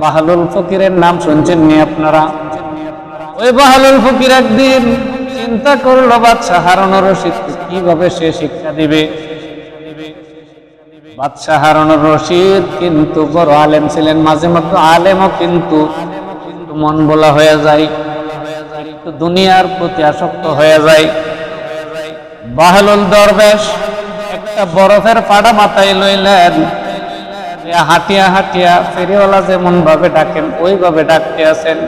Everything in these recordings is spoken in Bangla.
বাহলুল ফকিরের নাম শুনছেন নি আপনারা? ওই বাহলুল ফকির একদিন চিন্তা করলো বাদশাহ হারুনুর রশিদকে কিভাবে সে শিক্ষা দিবে। বাদশাহ হারুনুর রশিদ কিন্তু বড় আলেম ছিলেন, মাঝে মধ্যে আলেমও কিন্তু মন বলা হয়ে যায়, একটু দুনিয়ার প্রতি আসক্ত হয়ে যায়। বাহলুল দরবেশ একটা বরফের পাড়া মাথায় লইলেন, হাঁটিয়া হাঁটিয়া ফেরিওয়ালা যেমন ভাবে ডাকেন ওইভাবে ডাকতে আছেন।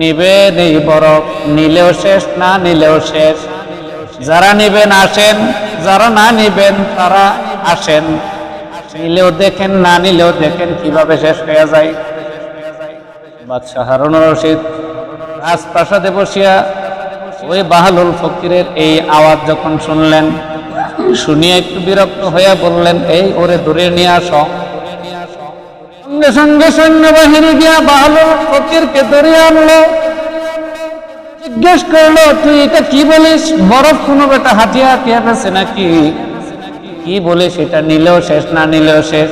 নিবেন এই বরফ, নিলেও শেষ না নিলেও শেষ। যারা নিবেন আসেন, যারা না নিবেন তারা আসেন। নিলেও দেখেন না নিলেও দেখেন কিভাবে শেষ হয়ে যায়। বাদশাহ হারুনুর রশিদ রাজপ্রাসাদে বসিয়া ওই বাহলুল ফকিরের এই আওয়াজ যখন শুনলেন, শুনিয়ে একটু বিরক্ত হইয়া বললেন, এই ওরে ধরে নিয়ে আসো। সঙ্গে সঙ্গে সৈন্যবাহিনী গিয়া বাহলুল ফকিরকে ধরে আনলো। জিজ্ঞেস করলো, তুই এটা কি বলিস? বরফ কোনো বেটা হাঁটিয়া হাঁটিয়া গেছে নাকি? কি বলিস এটা? নিলেও শেষ না নিলেও শেষ।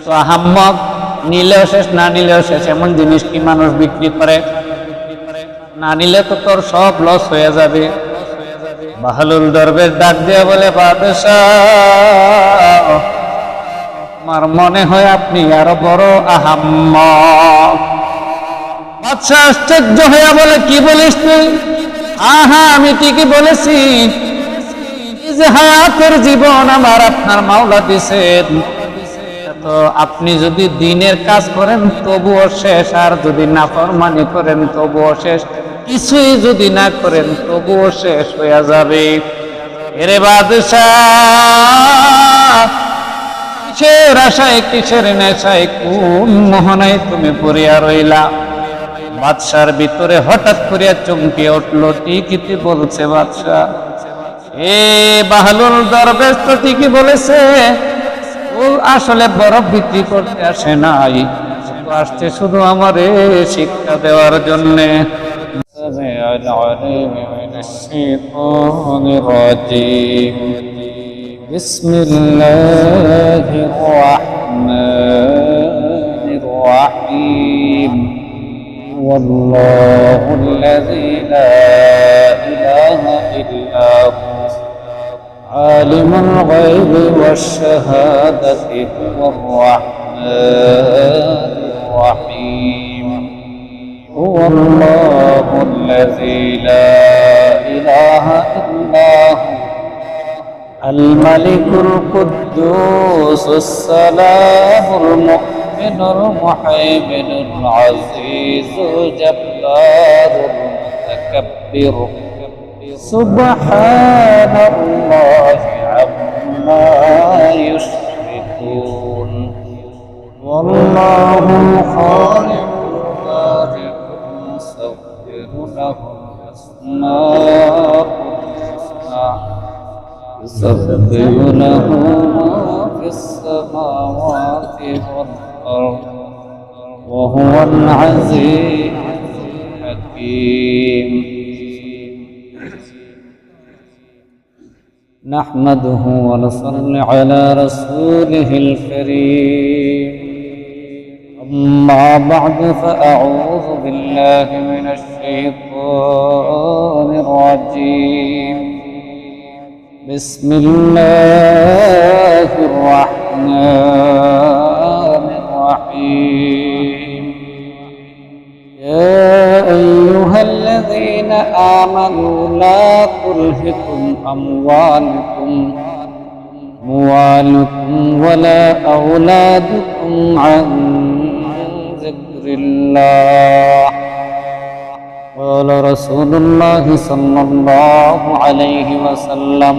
তো আহাম্মক, নিলেও শেষ না নিলেও শেষ এমন জিনিস কি মানুষ বিক্রি করে? না নিলে তো তোর সব লস হয়ে যাবে। বাহলুল দরবেশ ডাক দিয়ে বলে, বাদশাহ, আমার মনে হয় আপনি আরো বড় আহাম্মক। বাদশাহ আশ্চর্য হইয়া বলে, কি বলিস তুই? হ্যাঁ, আমি ঠিকই বলেছি। এই যে হায়াতের জীবন আমার আপনার মাওলা দিছেন, তো আপনি যদি দিনের কাজ করেন তবুও শেষ, আর যদি নাফরমানি করেন তবুও শেষ, কিছুই যদি না করেন তবুও শেষ হইয়া যাবে। এরে বাদশাহ, কিসের আশায় কিসের নেশায় কোন মোহনায় তুমি পড়িয়া রইলা? বাদশার ভিতরে হঠাৎ করিয়া চমকিয়া উঠল, ঠিকই বলছে বাদশাহ, এ বাহলুল দরবেশ তো ঠিকই বলেছে। ও আসলে বরফ বিক্রি করতে আসে নাই, আসছে শুধু আমারে শিক্ষা দেওয়ার জন্যে। বিসমিল্লাহির রাহমানির রাহিম। ওয়াল্লাহুল্লাযী লা ইলাহা ইল্লা হু عالم الغيب والشهادة هو الرحمن الرحيم. هو الله الذي لا إله إلا هو الملك القدوس السلام المؤمن المهيمن العزيز الجبار المتكبر. سبحان الله عما يشركون. والله الخالق الرازق المصور له الأسماء الحسنى يسبح له ما في السماوات والأرض وهو العزيز الحكيم. نحمده ونصلي على رسوله الكريم. أما بعد فأعوذ بالله من الشيطان الرجيم. بسم الله الرحمن الرحيم. يا أيها الذين آمنوا لا تلهكم أموالكم ولا أولادكم عن ذكر الله. قال رسول الله صلى الله عليه وسلم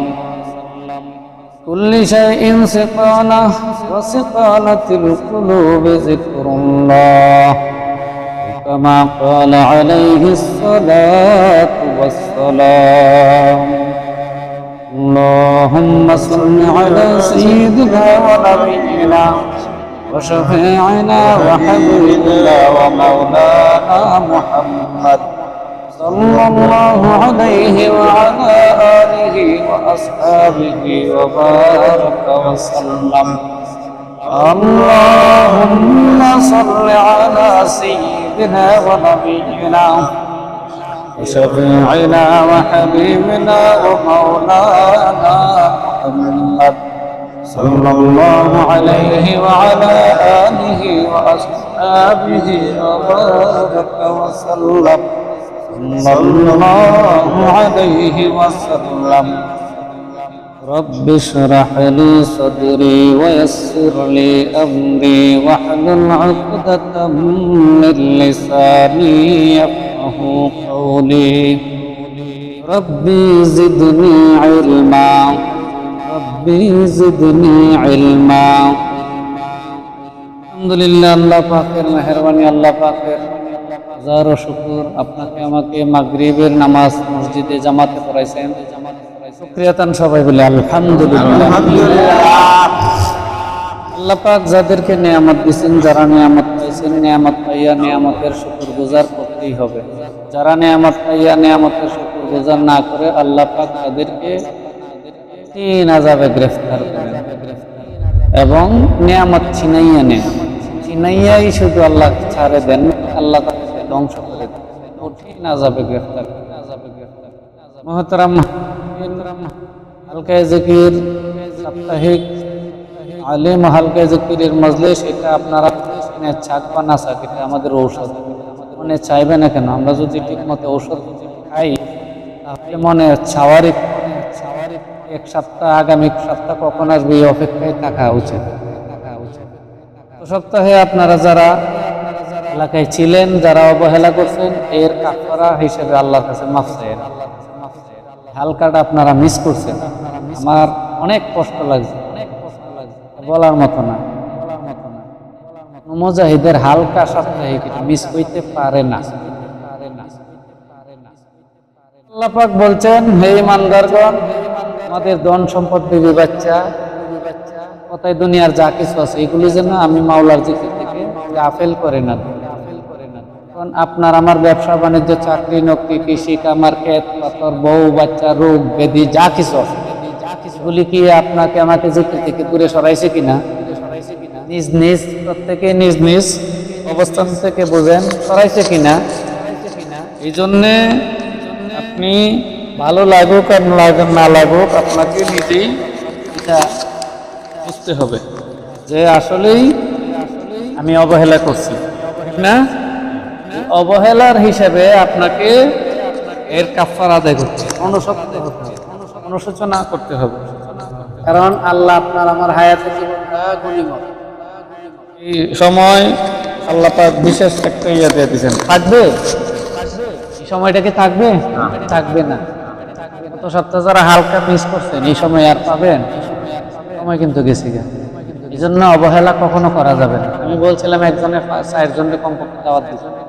كل شيء سقانة وسقانة القلوب ذكر الله، كما قال عليه الصلاة والسلام. اللهم صل على سيدنا ونبينا وشفيعنا وحبيبنا ومولانا محمد صلى الله عليه وعلى آله وأصحابه وبارك وسلم. اللهم صل سيدنا ونبينا وشفيعنا وحبيبنا ومولانا محمد صلى الله عليه وعلى آله وأصحابه وبارك وسلم صلى الله عليه وسلم رب اشرح لي صدري ويسر لي أمري واحلل عقدة من لساني يفقه قولي ربي زدني علما ربي زدني علما আলহামদুলিল্লাহ আল্লাহ পাকের মেহেরবানি আল্লাহ পাকের হাজারো শুকর আপনাকে আমাকে মাগরিবের নামাজ মসজিদে জামাতে পড়াইছেন শুকরিয়াতান সবাই বলে আলহামদুলিল্লাহ আল্লাহ পাক যাদেরকে নিয়ামত দিয়েছেন যারা নিয়ামত পাইছেন নিয়ামত পাইয়া নিয়ামতের শুকরগুজার করতেই হবে যারা নিয়ামত পাইয়া নিয়ামতের শুকরগুজার না করে আল্লাহ পাক তাদেরকে তিন আযাবে গ্রেফতার করেন এবং নিয়ামত ছিনাইয়া নেন ছিনাইয়াই শুধু আল্লাহ ছাড়ে দেন আল্লাহ তাকে ধ্বংস করে দেন কঠিন আযাবে গ্রেফতার মুহতারাম হালকায়ে জিকির সাপ্তাহিক আলিম হালকায়ে জিকিরের মজলিস এটা আপনারা ছাক বা না ছাক এটা আমাদের ঔষধ মনে চাইবে না কেন আমরা যদি ঠিক মতো ঔষধ খাই তাহলে মনে স্বাভাবিক এক সপ্তাহ আগামী সপ্তাহ কখন আসবে এই অপেক্ষায় থাকা উচিত তো সপ্তাহে আপনারা যারা এলাকায় ছিলেন যারা অবহেলা করছেন এর কাফারা হিসেবে আল্লাহর কাছে মাফ চাইয়েন হালকাটা আপনারা মিস করছেন আমার অনেক কষ্ট লাগছে বলার মতো না মুজাহিদের হালকা সাপ্তাহিক মিস হইতে পারে না আল্লাহ পাক বলছেন হে ঈমানদারগণ আমাদের ধন সম্পদ বিবি বাচ্চা কোথায় দুনিয়ার যা কিছু আছে এগুলি যেন আমি মাওলার জিকির থেকে গাফেল করে না কারণ আপনার আমার ব্যবসা বাণিজ্য চাকরি নকরি কৃষি কামার ক্ষেত পাথর বউ বাচ্চা রোগ ব্যাধি যা কিছু আছে এগুলি কি আপনাকে আমাকে জিকির থেকে দূরে সরাইছে কিনা নিজ নিজ প্রত্যেকে নিজ নিজ অবস্থান থেকে বুঝেন সরাইছে কিনা এই জন্যে আপনি ভালো লাগুক আর না লাগুক আপনাকে নিজেই এটা বুঝতে হবে যে আসলেই আমি অবহেলা করছি ঠিক না অবহেলার হিসেবে আপনাকে এর কাফারা আদায় করতে অনুশোচনা করতে হবে অনুশোচনা করতে হবে কারণ আল্লাহ আপনার আমার হায়াতের জীবনটা গনিমত এই সময় আল্লাহ পাক বিশেষ একটা ইয়ে দিয়ে দিয়েছেন থাকবে এই সময়টাকে থাকবে থাকবে না গত সপ্তাহ যারা হালকা মিস করছেন এই সময় আর পাবেন সময় কিন্তু গেছে এই জন্য অবহেলা কখনো করা যাবে না আমি বলছিলাম একজনের 4 জনকে কমপক্ষে দাওয়াত দিতে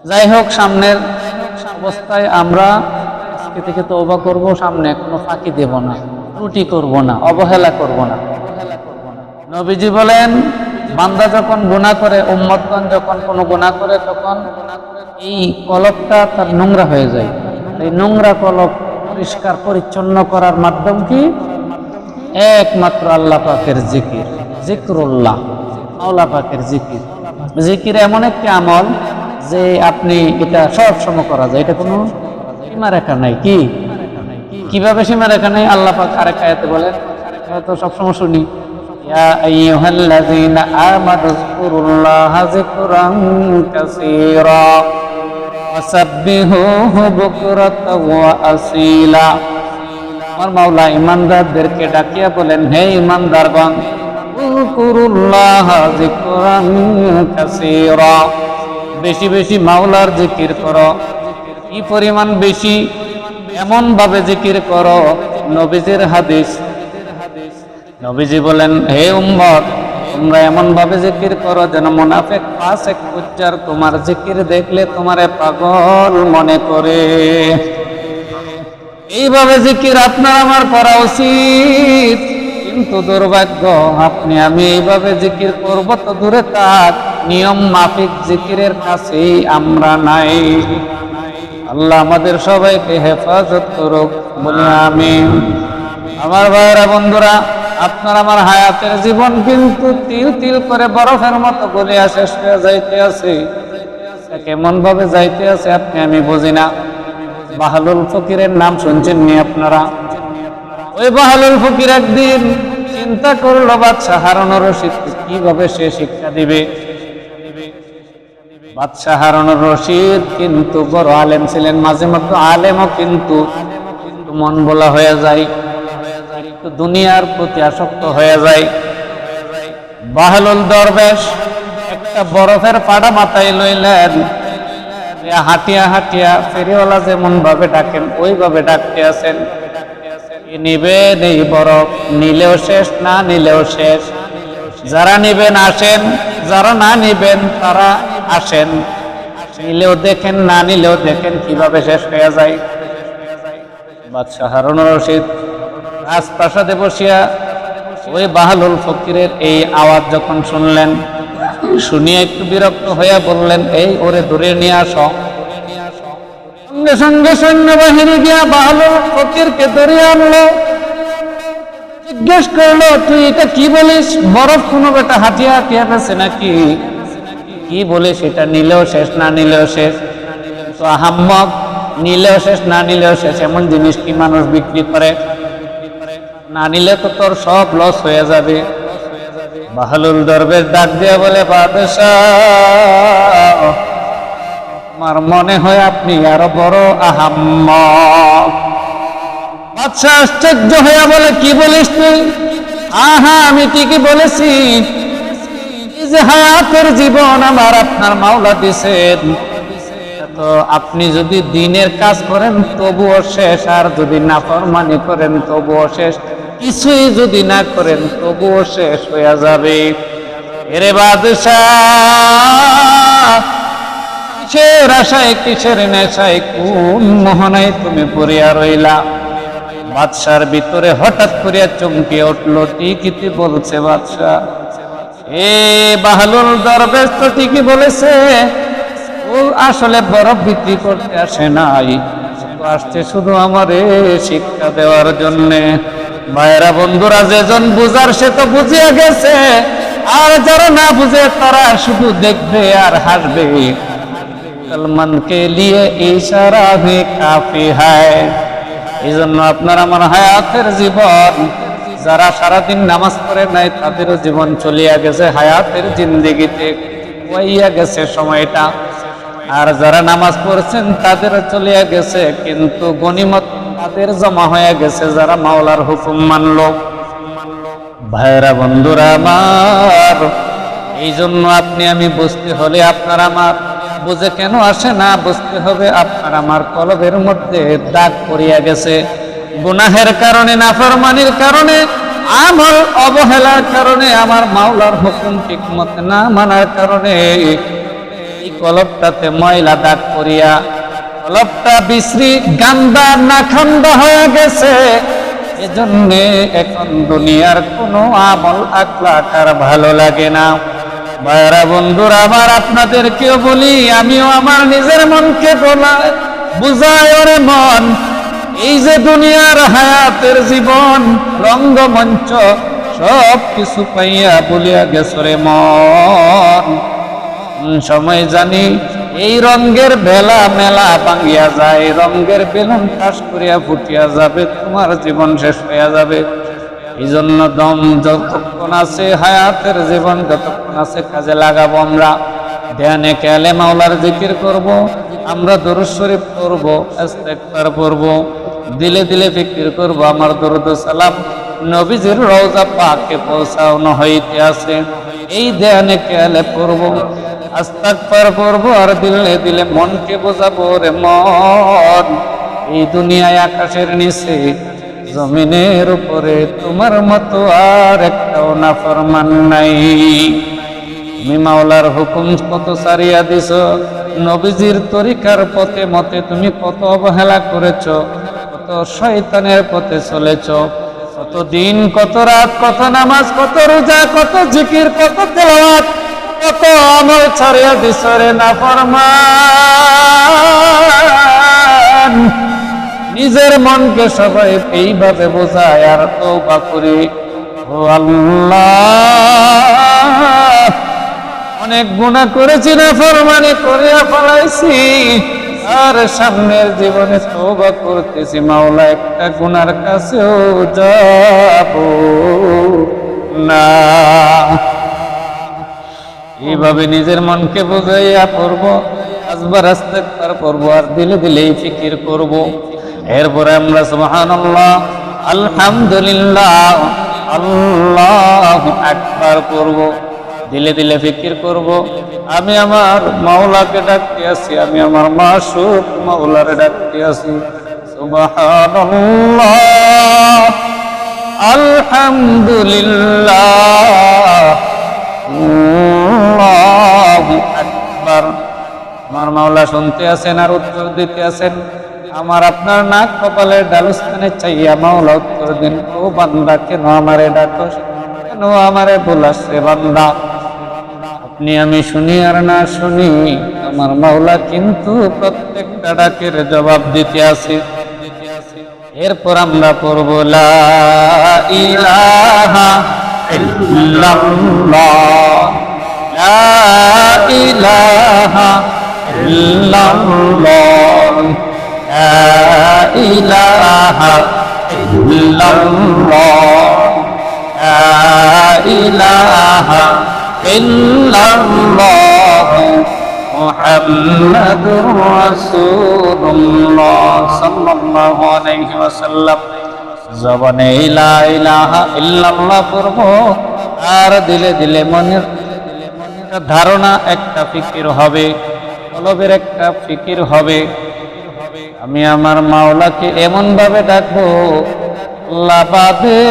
যাই হোক সামনের অবস্থায় আমরা আজকে থেকে তওবা করব সামনে কোনো ফাঁকি দেব না ত্রুটি করব না অবহেলা করব না নবীজি বলেন বান্দা যখন গুনাহ করে উম্মতগণ যখন কোনো গুনাহ করে তখন এই কলবটা তার নোংরা হয়ে যায় এই নোংরা কলব পরিষ্কার পরিচ্ছন্ন করার মাধ্যম কি একমাত্র আল্লাহ পাকের জিকির জিকরুল্লাহ মাওলা পাকের জিকির জিকির এমন একটি আমল যে আপনি এটা সব সময় করা যায় এটা কোনো সীমারেখা নাই কি কিভাবে সীমারেখা নাই আল্লাহ পাক আরেক আয়াতে বলেন হয়তো সবসময় শুনি ইয়া আইয়ুহাল্লাযীনা আমানু যকুরুল্লাহা যিকরান কাসীরা ওয়াসাব্বিহুহু বুকরাতাও ওয়া আসীলা আমার মাওলা ঈমানদারদেরকে ডাকিয়া বলেন হে ঈমানদারগণ যকুরুল্লাহা যিকরান কাসীরা বেশি বেশি মাওলার জিকির করো কি পরিমাণ বেশি এমন ভাবে জিকির করো নবীজির হাদিস নবীজি বলেন হে উম্মত তোমরা এমন ভাবে জিকির করো যেন মুনাফিক ফাসিক ফুজ্জার তোমার জিকির দেখলে তোমারে পাগল মনে করে এইভাবে জিকির আপনার আমার করা উচিত কিন্তু দুর্ভাগ্য আপনি আমি এইভাবে জিকির করব তো দূরে থাক নিয়ম মাফিক জিকিরের কাছেই আমরা নাই আল্লাহ আমাদের সবাইকে হেফাজত করুক বলি আমিন আমার ভাইরা বন্ধুরা আপনার আমার হায়াতের জীবন কিন্তু তিল তিল করে বরফের মতো গলিয়া শেষ হয়ে যাইতে আছে। কেমন ভাবে যাইতে আছে আপনি আমি বুঝি না। বাহলুল ফকিরের নাম শুনছেন নি আপনারা? ওই বাহলুল ফকির একদিন চিন্তা করলো বাদশাহ হারুন রশিদ কিভাবে সে শিক্ষা দিবে। বাদশাহ হারুন রশিদ কিন্তু বড় আলেম ছিলেন, মাঝে মধ্যে আলেমও কিন্তু মন বলা হয়ে যায়, দুনিয়ার প্রতি আসক্ত হয়ে যায়। বাহলুল দরবেশ একটা বরফের পাড়া মাথায় লইলেন, হাঁটিয়া হাঁটিয়া ফেরিওয়ালা যেমন ভাবে ডাকেন ওইভাবে ডাকতে আছেন। নিবেন এই বরফ, নিলেও শেষ না নিলেও শেষ। যারা নিবেন আসেন, যারা না নিবেন তারা আসেন। নিলেও দেখেন না নিলেও দেখেন কিভাবে শেষ হয়ে যায়। বাদশাহ হারুন রশিদ রাজপ্রাসাদে বসিয়া ওই বাহলুল ফকিরের এই আওয়াজ যখন শুনলেন, শুনিয়ে একটু বিরক্ত হইয়া বললেন, এই ওরে ধরে নিয়ে আসো। সঙ্গে সঙ্গে সৈন্যবাহিনী গিয়া বাহলুল ফকিরকে ধরে আনলো। জিজ্ঞেস করলো, তুই এটা কি বলিস? বরফ কোনো বেটা হাঁটিয়া হাঁটিয়া পেছে নাকি? কি বলিস এটা? নিলেও শেষ না নিলেও শেষ। তো আহাম্মক, নিলেও শেষ না নিলেও শেষ এমন জিনিস কি মানুষ বিক্রি করে? না নিলে তো তোর সব লস হয়ে যাবে। বাহলুল দরবেশ ডাক দিয়া বলে, বাদশাহ আমার মনে হয় আপনি আরো বড় আহাম্মক। বাদশাহ আশ্চর্য হইয়া বলে, কি বলিস তুই? আহা, আমি ঠিকই বলেছি। এই যে হায়াতের জীবন আমার আপনার মাওলা দিছেন, তো আপনি যদি দিনের কাজ করেন তবুও শেষ, আর যদি নাফরমানি করেন তবুও শেষ, কিছুই যদি না করেন তবুও শেষ হইয়া যাবে। এরে বাদশাহ, কিসের আশায় কিসের নেশায় কোন মোহনায় তুমি পড়িয়া রইলা? বাদশার ভিতরে হঠাৎ করিয়া চমকে উঠলো, ঠিকই বলছে বাদশাহ, এ বাহলুল দরবেশ তো ঠিকই বলেছে। ও আসলে বরফ বিক্রি করতে আসে নাই, আসছে শুধু আমারে শিক্ষা দেওয়ার জন্যে। ভাইরা বন্ধুরা, যেজন বুঝার সে তো বুঝিয়া গেছে, আর যারা না বুঝে তারা শুধু দেখবে আর হাসবে। সলমান কে লিয়ে ইশারা হে কাফি হায়। এই জন্য আপনার আমার হায়াতের জীবন, যারা সারাদিন নামাজ পড়ে নাই তাদেরও জীবন চলিয়া গেছে, হায়াতের জিন্দেগিতে হইয়া গেছে সময়টা। আর যারা নামাজ পড়ছেন তাদেরও চলিয়া গেছে, কিন্তু গনিমত তাদের জমা হয়ে গেছে যারা মাওলার হুকুম মানল। ভাইরা বন্ধুরা আমার, এই জন্য আপনি আমি বুঝতে হলে আপনার আমার বুঝে কেন আসে না, বুঝতে হবে আপনার আমার কলবের মধ্যে দাগ পড়িয়া গেছে। গুনাহের কারণে, নাফরমানির কারণে, আমল অবহেলার কারণে, আমার মাওলার হুকুম ঠিক মতো না মানার কারণে এই কলবটাতে ময়লা দাগ পড়িয়া কলবটা বিশ্রী গান্দা নাখন্দ হয়ে গেছে। এজন্যে এখন দুনিয়ার কোনো আমল আখলাক আর ভালো লাগে না। ভাইরা বন্ধুরা আমার, আপনাদেরকেও বলি, আমিও আমার নিজের মনকে বুঝাই, ওরে মন, এই যে দুনিয়ার হায়াতের জীবন রঙ্গমঞ্চ সব কিছু পাইয়া বলিয়া গেছে রে মন। সময় জানি এই রঙের বেলা মেলা ভাঙিয়া যায়, রঙের বেলুন ঠাস করিয়া ফুটিয়া যাবে, তোমার জীবন শেষ হইয়া যাবে। এই জন্য দম যতক্ষণ আছে, হায়াতের জীবন যতক্ষণ আছে কাজে লাগাবো। আমরা ধ্যানে খেয়ালে মাওলার জিকির করব, আমরা দরুদ শরীফ পড়ব, ইস্তেগফার পড়ব, দিলে দিলে ফিকির করব। আমার দরুদ সালাম নবীজির রওজা পাকে পৌঁছানো হইতে আছে, এই ধ্যানে খেয়ালে পড়ব, ইস্তেগফার পড়ব, আর দিলে দিলে মনকে বোঝাবো রে মন, এই দুনিয়ায় আকাশের নিচে জমিনের উপরে তোমার মতো আর একটাও নাফরমান নাই। তুমি মাওলার হুকুম কত সারিয়া দিছ, নবীজির তরিকার পথে মতে তুমি কত অবহেলা করেছ, কত শয়তানের পথে চলেছ, কত দিন, কত রাত, কত নামাজ, কত রোজা, কত জিকির, কত তেলাওয়াত, কত আমল ছাড়িয়া দিছ রে নাফরমান। নিজের মনকে সবাই এইভাবে বোঝায় আর তওবা করি, ও আল্লাহ, অনেক গুনাহ করেছি, নাফরমানি করিয়া ফেলাইছি, আর সামনের জীবনে তওবা করতেছি মাওলা, একটা গুনার কাছেও যাব না। এইভাবে নিজের মনকে বুঝাইয়া পড়ব, আসবার ইস্তিগফার করব, আর দিলে দিলেই ফিকির করব। এরপরে আমরা সুবহানাল্লাহ, আলহামদুলিল্লাহ, আল্লাহু আকবার করব, দিলে দিলে ফিকির করব। আমি আমার মাওলাকে ডাকতে আছি, আমি আমার মাশউক মাওলারে ডাকতে আছি। সুবহানাল্লাহ, আলহামদুলিল্লাহ, আল্লাহু আকবার। আমার মাওলা শুনতে আছেন আর উত্তর দিতে আছেন। আমার আপনার নাক কপালের ডালস্থানে চাইয়া মাওলা উত্তর দিন, ও বান্দা কেন আমারে ডাকস, কেন আমারে বলাসে বান্দা। আপনি আমি শুনি আর না শুনি, আমার মাওলা কিন্তু প্রত্যেকটা ডাকের জবাব দিতে আছে। এরপর আমরা পড়ব লা ইলাহা ইল্লাল্লাহ, লা ইলাহা ইল্লাল্লাহ, লা ইলাহা ইল্লাল্লাহ, লা ইলাহা ইল্লাল্লাহ, মুহাম্মাদুর রাসূলুল্লাহ সাল্লাল্লাহু আলাইহি ওয়াসাল্লাম। জবানে লা ইলাহা ইল্লাল্লাহ পড়ব, আর দিলে দিলে মনের ধারণা একটা ফিকির হবে, কলবের একটা ফিকির হবে। আমি আমার মাওলাকে এমন ভাবে ডাকবো, আল্লাহ বাদে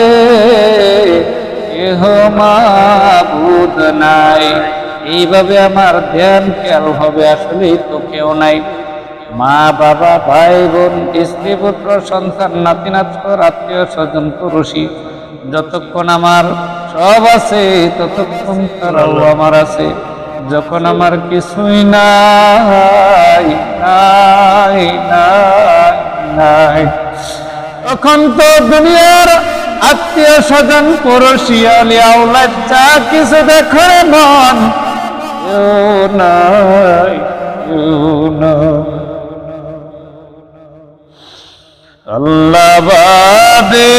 কেহ মাবুদ নাই। এইভাবে আমার ধ্যান খেয়াল হবে, আসলেই তো কেউ নাই। মা বাবা ভাই বোন স্ত্রী পুত্র সন্তান নাতি নাতর আত্মীয় স্বজন পুরুষী যতক্ষণ আমার সব আছে, ততক্ষণ তারাও আমার আছে। যখন আমার কিছুই নাই নাই নাই নাই, তখন তো দুনিয়ার আত্মীয় স্বজন পুরুষী আলিয়া আওলাদ যা কিছু দেখে মন নাই নাই। আল্লাহ বাদে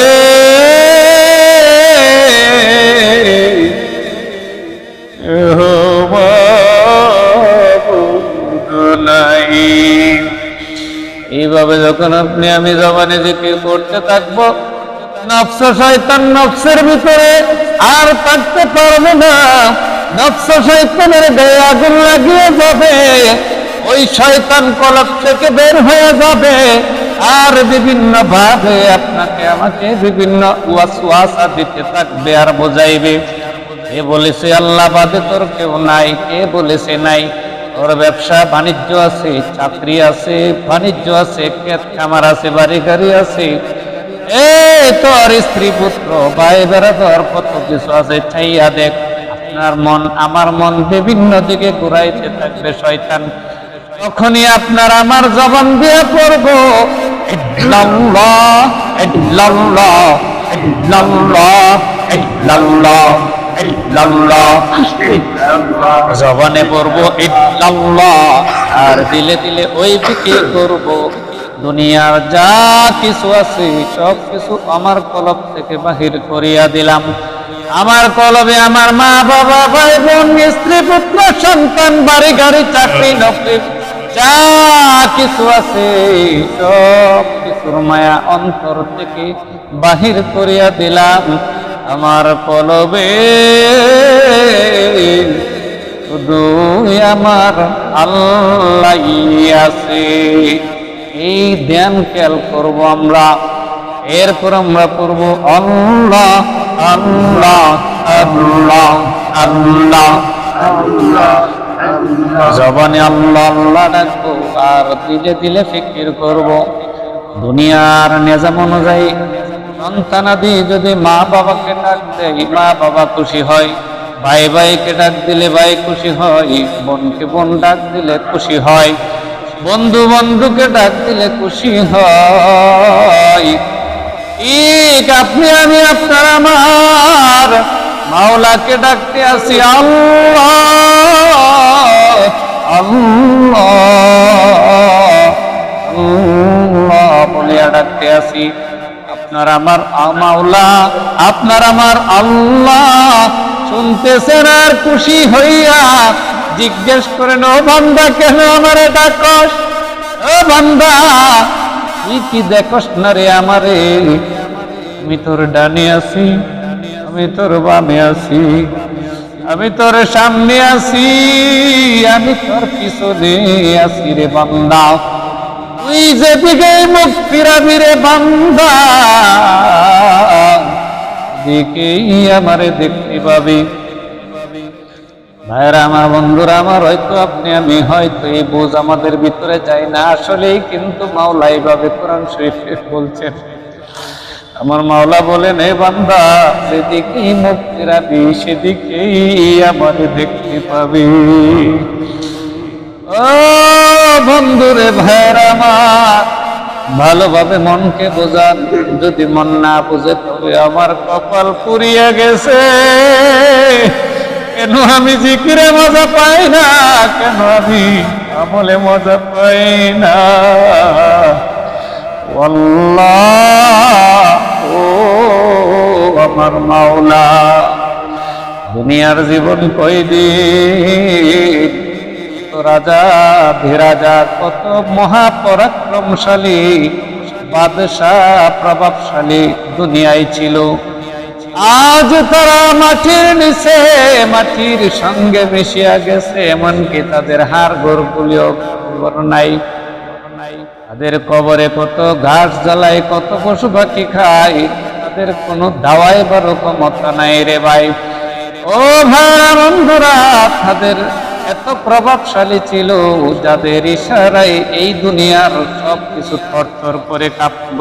নাই। এইভাবে যখন আপনি আমি জবানে জিকির করতে থাকবো, নফস শয়তান নফসের ভিতরে আর থাকতে পারবে না। নফস শয়তানের গায়ে আগুন লাগিয়ে যাবে, ওই শয়তান কলব থেকে বের হয়ে যাবে, আর বিভিন্ন ভাবে আপনাকে আমাকে বিভিন্ন ওয়াসওয়াসা দিতে থাকবে আর বোঝাইবে। কে বলেছে আল্লাহ বাদে তোর কেউ নাই? কে বলেছে নাই? তোর ব্যবসা বাণিজ্য আছে, চাকরি আছে, বাণিজ্য আছে, ক্ষেত খামার আছে, বাড়ি গাড়ি আছে, তোর স্ত্রী পুত্র ভাই বেড়াদর কত কিছু আছে। চাইয়া দেখ, আপনার মন আমার মন বিভিন্ন দিকে ঘুরাইতে থাকবে শয়তান। তখনই আপনার আমার জবান দিয়ে পড়বো ইল্লাল্লাহ ইল্লাল্লাহ ইল্লাল্লাহ ইল্লাল্লাহ ইল্লাল্লাহ, জবানে পড়বো ইল্লাল্লাহ, আর দিলে দিলে ওই ফিকির করবো দুনিয়ার যা কিছু আছে সব কিছু আমার কলব থেকে বাহির করিয়া দিলাম। আমার কলবে আমার মা বাবা ভাই বোন স্ত্রী পুত্র সন্তান বাড়ি গাড়ি চাকরি নকরি যা কিছু আছে সব কিছুর মায়া অন্তর থেকে বাহির করিয়া দিলাম। আমার কলবে শুধু আমার আল্লাহ আছে। এই ধ্যান খেয়াল করব আমরা। এরপর আমরা পড়ব আল্লাহ আল্লাহ আল্লাহ আল্লাহ আল্লাহ। জবানে আল্লাহ আল্লাহ ডাকবো, আর দিলে দিলে ফিকির করব। দুনিয়ার নিজাম অনুযায়ী সন্তানাদি যদি মা বাবাকে ডাক দেয়, মা বাবা খুশি হয়। ভাই ভাইকে ডাক দিলে ভাই খুশি হয়, বোনকে বোন ডাক দিলে খুশি হয়, বন্ধু বন্ধুকে ডাক দিলে খুশি হয়। ঠিক আপনি আমি আপনার আমার মাওলাকে ডাকতে আসি আল্লাহ আল্লাহ আল্লাহ বলিয়া ডাকতে আসি। আপনার আমার মাওলা, আপনার আমার আল্লাহ শুনতেছেন আর খুশি হইয়া জিজ্ঞেস করেন, ও বান্দা কেন আমারে ডাকস? ও বান্দা তুই কি দেখস না রে আমারে? আমি তোর ডানে আছি, আমি তোর বামে আছি, আমি তোর সামনে আছি, আমি তোর পিছনে আছি রে বান্দা। তুই যেদিকে মুখ ফিরাবি রে বান্দা, দিকেই আমারে দেখতে পাবি। ভাইরা আমার, বন্ধুরা আমার, হয়তো আপনি আমি হয়তো এই বোঝ আমাদের ভিতরে যায় না, আসলেই কিন্তু মাওলা এইভাবে কোরআন শরীফে বলছেন। আমার মাওলা বলেন, এ বান্দা যেদিকেই মুখ ফিরাবি সেদিকেই আমারে দেখতে পাবি। ও বন্ধুরে, ভাইরা আমার, ভালোভাবে মনকে বোঝান। যদি মন না বোঝে তবে আমার কপাল পুড়িয়া গেছে। কেন আমি জিকিরে মজা পাই না? কেন আমি আমলে মজা পাই না? আল্লাহ ও আমার মাওলা, দুনিয়ার জীবন কয়দিন? রাজা ধীরাজা, কত মহাপরাক্রমশালী বাদশাহ প্রভাবশালী দুনিয়ায় ছিল। আজ তারা মাটির নিচে, মাটির সঙ্গে মিশিয়া গেছে, এমনকি তাদের হাড় গোড়গুলিও খবর নাই। তাদের কবরে কত ঘাস জ্বালায়, কত পশু পাখি খায়, তাদের কোনো দাওয়াই বড় ক্ষমতা নাই রে ভাই। ও ভাইরা বন্ধুরা, তাদের এত প্রভাবশালী ছিল যাদের ইশারায় এই দুনিয়ার সবকিছু থরথর করে কাঁপল।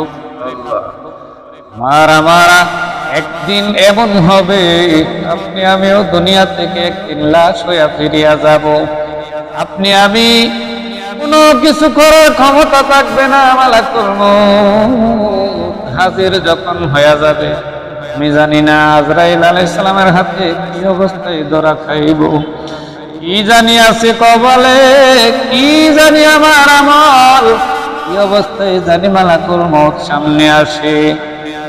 মারা মারা একদিন এমন হবে, আপনি আমিও দুনিয়া থেকে একদিন লাশ হইয়া ফিরিয়া যাব। আপনি আমি কোনো কিছু করার ক্ষমতা থাকবে না। মালাকুল মউত হাজির যখন হয়ে যাবে, আমি জানি না আজরাইল আলাইহিস সালামের হাতে কি অবস্থায় ধরা খাইব, কি জানি আছে কবলে, কি জানি আমার আমল, কি অবস্থায় জানি মালাকুল মউত সামনে আসে।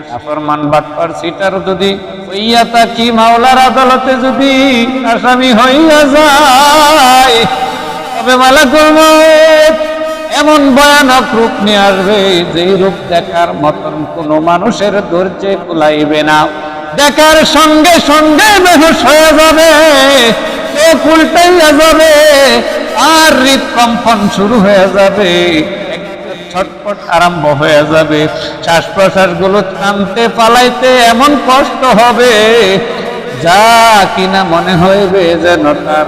নাফরমান বাটপার সিটার যদি হইয়া থাকি, মাওলার আদালতে যদি আসামি হইয়া যায়, তবে মালাকুল মউত এমন ভয়ানক রূপ নিয়ে আসবে, যেই রূপ দেখার মতন কোনো মানুষের ধৈর্যে কুলাইবে না। দেখার সঙ্গে সঙ্গে বেহুশ হয়ে যাবে, চোখ উল্টাইয়া যাবে, আর হৃদকম্পন শুরু হয়ে যাবে, ছটফট আরম্ভ হয়ে যাবে, শ্বাস প্রশ্বাস গুলো টানতে পালাইতে এমন কষ্ট হবে, যা কিনা মনে হইবে যেন তার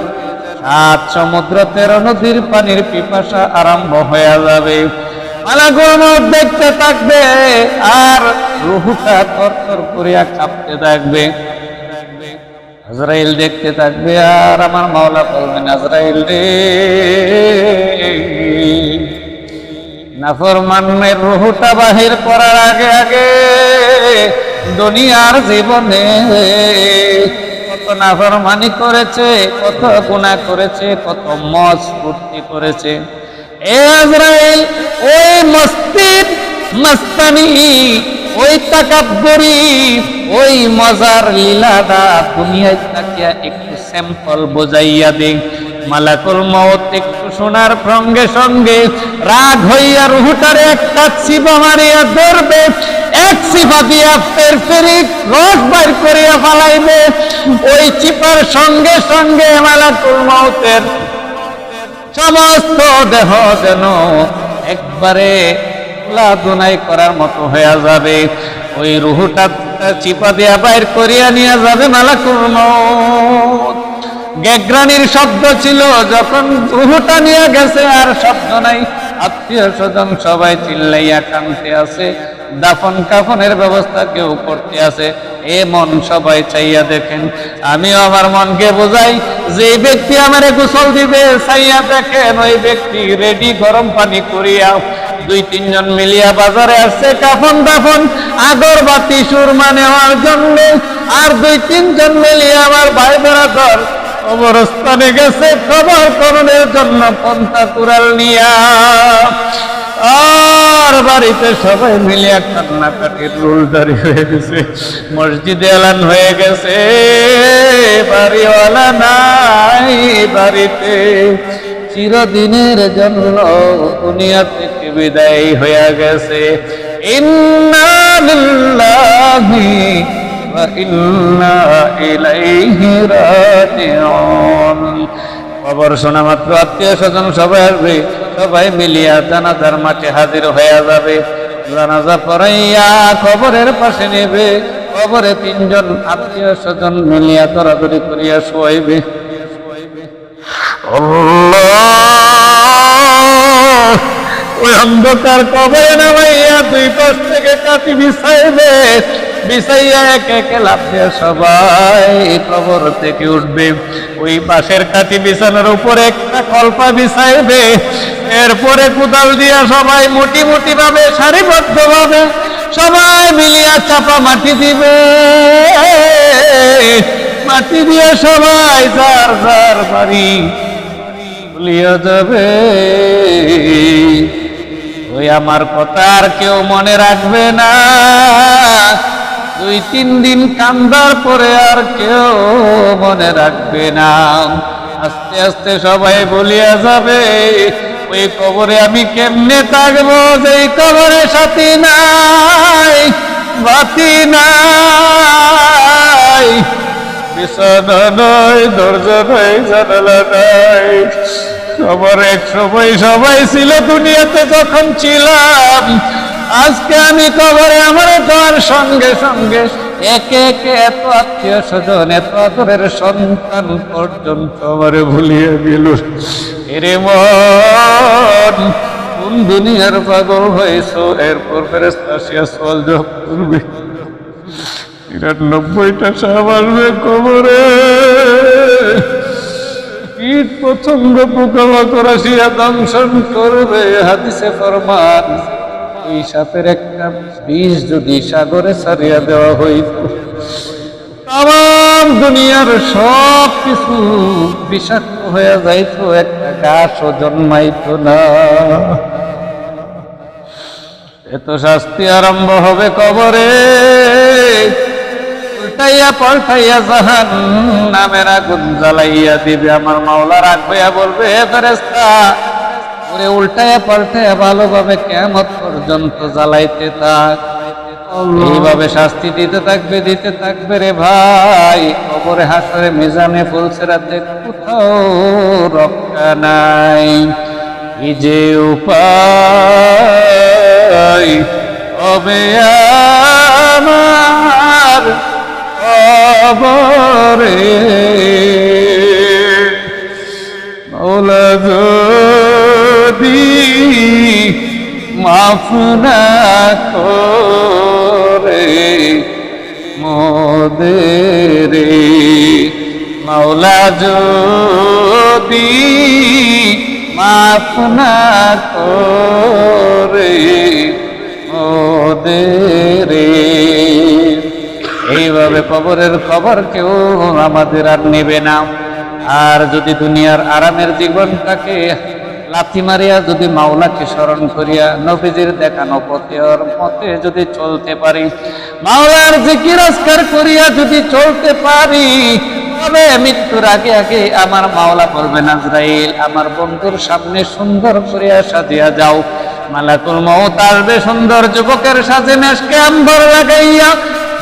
7 সমুদ্র 13 নদীর পানির পিপাসা আরম্ভ হয়ে যাবে। মালাকুল মউত দেখতে থাকবে, আর রূহটা থরথর করিয়া কাঁপতে থাকবে। আজরাইল দেখতে থাকবে, আর আমার মাওলা বলবেন, আজরাইল রে, নাফরমানের রূহটা বাহির করার আগে আগে দুনিয়ার জীবনে কত নাফরমানি করেছে, কত গুনাহ করেছে, কত মজ ফুর্তি করেছে। এ আজরাইল, ওই মস্তির মস্তানি, ওই তাকাব্বুরি, ওই মজার লীলাটা দুনিয়ায় তাকিয়া একটু স্যাম্পল বোঝাইয়া দে। মালাকুল মউত একটু শোনার সঙ্গে সঙ্গে রাগ হইয়া রুহটারে একটা চিপা মারিয়া ধরবে, এক চিপা দিয়া ফেরফেরিক রস বাইর করিয়া ফালাইবে। ওই চিপার সঙ্গে সঙ্গে মালাকুল মউতের সমস্ত দেহ যেন একবারে লাদুনাই করার মতো হয়ে যাবে। ওই রুহটা চিপা দিয়া বাইর করিয়া নিয়ে যাবে মালাকুল মউত। গেগরানির শব্দ ছিল যখন রুহটা নিয়ে গেছে, আর শব্দ নাই। আত্মীয় স্বজন সবাই চিল্লাইয়া কানতে আছে, দাফন কাফনের ব্যবস্থা কেউ করতে আছে। এ মন সবাই চাইয়া দেখেন, আমিও আমার মনকে বোঝাই, যে ব্যক্তি আমারে গোসল দিবে চাইয়া দেখেন, ওই ব্যক্তি রেডি গরম পানি করিয়া দুই তিনজন মিলিয়া বাজারে আসছে কাফন দাফন আগরবাতি সুরমা নেওয়ার জন্য, আর দুই তিনজন মিলিয়ে আমার ভাই বেড়াদর কবরস্থানে গেছে খবর করণের জন্য পন্থা কুড়াল নিয়া। আর বাড়িতে সবাই মিলিয়া কান্নাকাটির রুলদারি হয়ে গেছে, মসজিদে এলান হয়ে গেছে বাড়িওয়ালা নাই বাড়িতে, চিরদিনের জন্য দুনিয়া থেকে বিদায় হয়ে গেছে। ইন্না লিল্লাহি ওয়া ইন্না ইলাইহি রাজিউন। খবর শোনা মাত্র আত্মীয় স্বজন সবাই আসবে, সবাই মিলিয়া জানাজার মাঠে হাজির হয়ে যাবে। জানাজা পড়াইয়া কবরের পাশে নেবে, কবরে তিনজন আত্মীয় স্বজন মিলিয়া তরাতরি করিয়া শোয়াইবে। ওই অন্ধকার কবরে নামাইয়া দুই পাশ থেকে কাটি বিছাইবে, বিছাইয়া একে একে লাফ দিয়ে সবাই কবর থেকে উঠবে। ওই পাশের কাটি বিছানোর উপরে একটা কল্পা বিছাইবে, এরপরে কোদাল দিয়া সবাই মুটি মুটি ভাবে সারিবদ্ধ ভাবে সবাই মিলিয়া চাপা মাটি দিবে। মাটি দিয়ে সবাই যার যার বাড়ি ভুলিয়া যাবে। ওই আমার কথা আর কেউ মনে রাখবে না, দুই তিন দিন কান্দার পরে আর কেউ মনে রাখবে না। আস্তে আস্তে সবাই বলিয়া যাবে ওই কবরে আমি কেমনে থাকবো, যে কবরে সাথী নাই বাতি নাই, বিছানা নাই দরজা নাই জানালা নাই। সবার এক সময় সবাই ছিল দুনিয়াতে যখন ছিলাম, আজকে আমি কবরে আমার যাওয়ার সঙ্গে সঙ্গে একে একে এত আত্মীয় স্বজন এত আদরের সন্তান পর্যন্ত আমারে ভুলিয়ে গেল। এরে মন কোন দুনিয়ার পাগল হয়েছো? এরপর ফেরেশতা আসিয়া সওয়াল জবাব করবে, ৯৯টা সাপ আসবে কবরে, কীট পতঙ্গ পোকামাকড় আসিয়া দংশন করবে। হাদিসে ফরমান ওই সাপের একটা বিষ যদি সাগরে ছাড়িয়া দেওয়া হইত, তাম দুনিয়ার সব কিছু বিষাক্ত হয়ে যাইত, একটা গাছও জন্মাইত না। এত শাস্তি আরম্ভ হবে কবরে, উল্টাইয়া পাল্টাইয়া জাহান্নামের আগুন জ্বালাইয়া দিবে। আমার মাওলা রাগ হইয়া বলবে, হে ফেরেশতা ওরে উল্টাইয়া পাল্টাইয়া ভালোভাবে কিয়ামত পর্যন্ত জ্বালাইতে থাক। এইভাবে শাস্তি দিতে থাকবে রে ভাই। কবরে হাসরে মিজানে ফুলসিরাতে কোথাও রক্ষা নাই। কি যে উপায় হবে আমার কবরে, মাওলা যদি মাফ না করে মোদের, মাওলা যদি মাফ না করে মোদের। এইভাবে কবরের খবর কেউ আমাদের আর নেবে না। আর যদি দুনিয়ার আরামের জীবনটাকে লাথি মারিয়া যদি মাওলাকে স্মরণ করিয়া নবীজির দেখানো পথে যদি চলতে পারি, মাওলার জিকির আজকার করিয়া যদি চলতে পারি, তবে মৃত্যুর আগে আগে আমার মাওলা বলবেন, আজরাইল আমার বন্ধুর সামনে সুন্দর করিয়া সাজিয়া যাও। মালাকুল মউত আসবে সুন্দর যুবকের সাজে মেশকে আম্বর লাগাইয়া,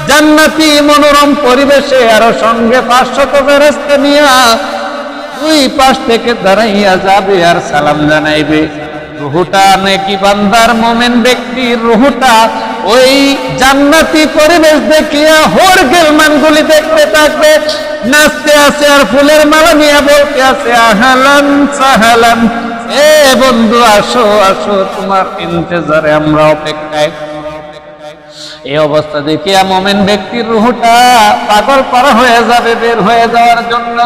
জান্নাতি মনোরম পরিবেশে, আরো সঙ্গে ৫০০ ফেরেশতা নিয়া দুই পাশ থেকে দাঁড়াইয়া যাবে আর সালাম জানাইবে। রুহুটা নেকি বান্দার মুমিন ব্যক্তির রুহুটা ওই জান্নাতি পরিবেশ দেখিয়া হোরগেল মানগুলি দেখতে থাকবে, নাচতে আছে আর ফুলের মালা নিয়ে বলতে আছে, আহলান সাহলান, এ বন্ধু আসো আসো, তোমার ইন্তজারে আমরা অপেক্ষায়। এই অবস্থা দেখিয়া মুমিন ব্যক্তির রূহটা পাগল পারা হয়ে যাবে বের হয়ে যাওয়ার জন্য।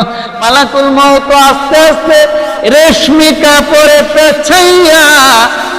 মালাকুল মউত আস্তে আস্তে রেশমি কাপড়ে পেছাইয়া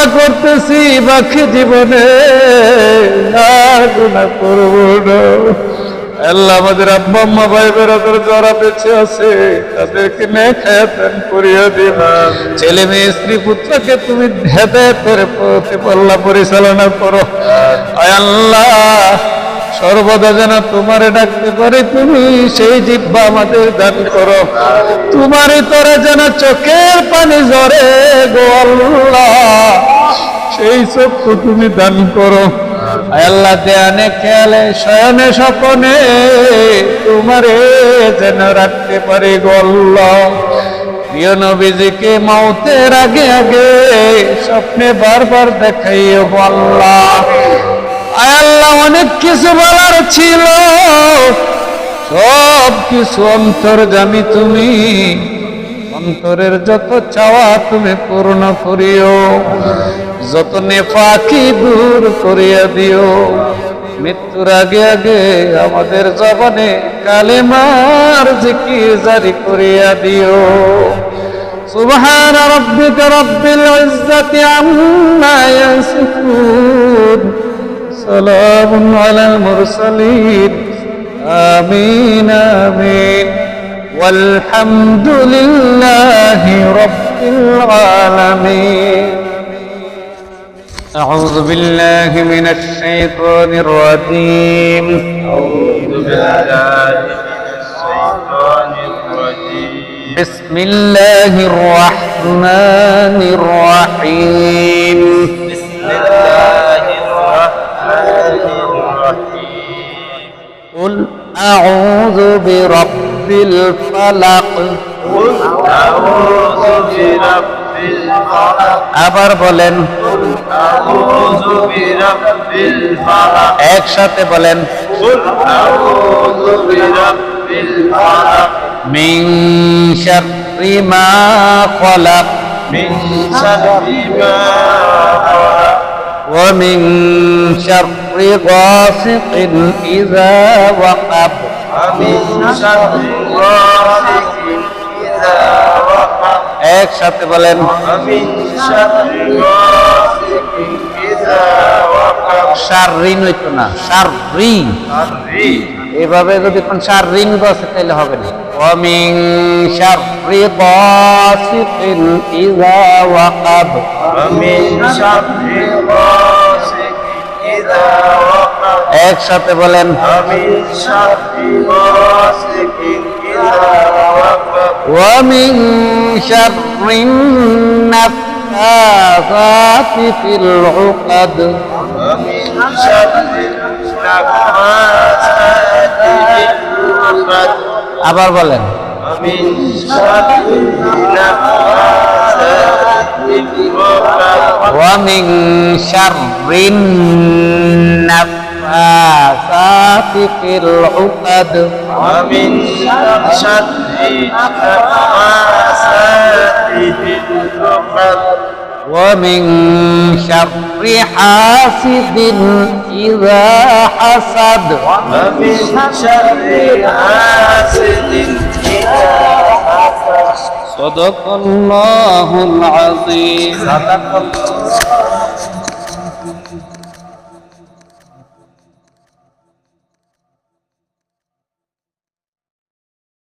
তওবা করতেছি বাকি জীবনে আর গুনাহ করব না। আল্লাহ আমাদের আব্বা আম্মা ভাই বেরাদার যারা বেঁচে আছে তাদেরকে নেক হায়াত দান করিয়া দিন। ছেলে মেয়ে স্ত্রী পুত্রকে তুমি হেদায়েতের পথে আল্লাহ পরিচালনা করো। আয় আল্লাহ সর্বদা যেন তোমারে ডাকতে পারি, তুমি সেই জিহ্বা আমাদের দান করো। তোমারই তরে যেন চোখের পানি ঝরে গো আল্লাহ, সেই চক্ষু তুমি দান করো। আয় আল্লাহ ধ্যানে খেয়ালে শয়নে স্বপনে তোমারে যেন রাখতে পারি গো আল্লাহ। প্রিয় নবীজিকে মওতের আগে আগে স্বপ্নে বারবার দেখাইও গো আল্লাহ। আয় আল্লাহ অনেক কিছু বলার ছিল, সব কিছু অন্তর্যামী তুমি, অন্তরের যত চাওয়া তুমি পূর্ণ করিও, যত নেফাকি দূর করিয়া দিও। মৃত্যুর আগে আগে আমাদের জবানে কালেমার জিকির জারি করিয়া দিও। সুবহান রাব্বিকা রাব্বিল ইজ্জাতি আম্মা ইয়াসিফুন, সালামুন আলাল মুরসালিন, আমিন আমিন, والحمد لله رب العالمين. أعوذ بالله من الشيطان الرجيم. أعوذ بالله من الشيطان الرجيم. بسم الله الرحمن الرحيم. بسم الله الرحمن الرحيم. قل أعوذ برب الفلق. قل أعوذ برب الفلق. আবার বলেন, قل أعوذ برب الفلق. একসাথে বলেন, قل أعوذ برب الفلق. من شر ما خلق من شر ما خلق. ومن شر غاسق إذا وقب. ومن شر غاسق إذا وقب. একসাথে বলেন, ومن شر غاسق إذا وقب. শাররিন হইতো না, শাররি। شر. এভাবে যদি কোন শাররিন বসে তাহলে হবে না। ومن شر غاسق إذا وقب. ومن شر غاسق إذا وقب. একসাথে বলেন, ومن شر غاسق إذا وقب. ومن شر النفاثات في العقد. ومن شر النفاثات في العقد. আবার বলেন, ومن شر النفاثات في العقد. ومن شر النفاثات في العقد. ومن شر النفاثات في العقد. ومن شر حاسد إذا حسد. ومن شر حاسد إذا حسد. صدق الله العظيم. صدق الله